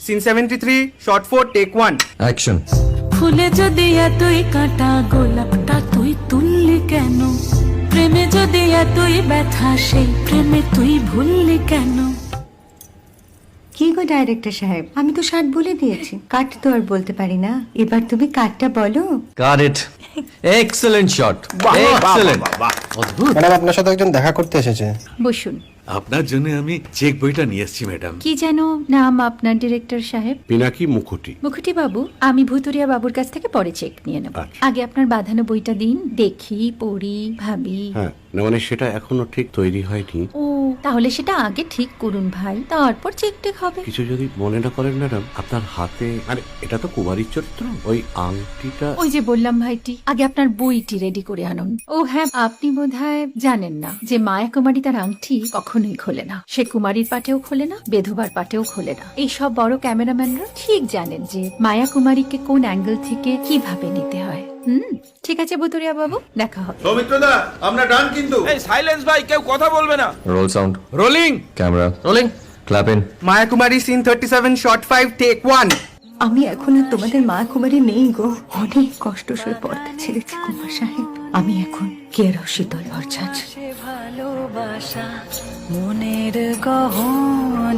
Scene 73 short 4 take 1 action. ফুলে যদি এতই কাটা গোলাপটা তুই তুললি কেন? প্রেমে যদি এতই ব্যথা সেই প্রেমে তুই ভুললি কেন? কি গো ডাইরেক্টর সাহেব, আমি তো 60 বলে দিয়েছি, কাট তো আর বলতে পারি না, এবার তুমি কাটটা বলো। Got it. Excellent shot, excellent. অদ্ভুত। ম্যাডাম আপনার সাথে একজন দেখা করতে এসেছে। বসুন। আপনার জন্য আমি চেক বইটা নিয়ে এসেছি ম্যাডাম। কি যেন নাম আপনার ডিরেক্টর সাহেব? পিনাকি মুখোটি। মুখুটি বাবু, আমি ভুতুরিয়া বাবুর কাছ থেকে পরে চেক নিয়ে নেব। আচ্ছা। আগে আপনার বাঁধানো বইটা দিন, দেখি, পড়ি, ভাবি। হ্যাঁ, না মানে সেটা এখনো ঠিক তৈরি হয়নি। ও, তাহলে সেটা আগে ঠিক করুন ভাই, তারপর চেক টেক হবে। কিছু যদি মনে না করেন ম্যাডাম, আপনার হাতে, আরে এটা তো কুমারীর চরিত্র, ওই আংটিটা। ওই যে বললাম ভাইটি, আগে আপনার বইটি রেডি করে আনুন। ও হ্যাঁ, আপনি বোধহয় জানেন না যে মায়া কুমারী তার আংটি কখনোই খোলে না। সে কুমারীর পাটেও খোলে না, বেধবার পাটেও খোলে না। এই সব বড় ক্যামেরাম্যানরা ঠিক জানেন যে মায়া কুমারীকে কোন অ্যাঙ্গেল থেকে কিভাবে নিতে হয়। ঠিক আছে ভুতুরিয়া বাবু, দেখা হবে। সৌমিত্রদা, আমরা ডান কিন্তু। এই সাইলেন্স ভাই, কেউ কথা বলবে না। Roll sound, rolling. Camera rolling, clap in. Maya Kumari scene 37 shot 5 take 1 আমি এখন আর তোমাদের মা কুমারী নেই গো, অনেক কষ্ট সয়ে পর্দা ছেড়েছি কুমার সাহেব। আমি এখন কেরও শীতল ভরছাছ। ভালোবাসা মনের গহন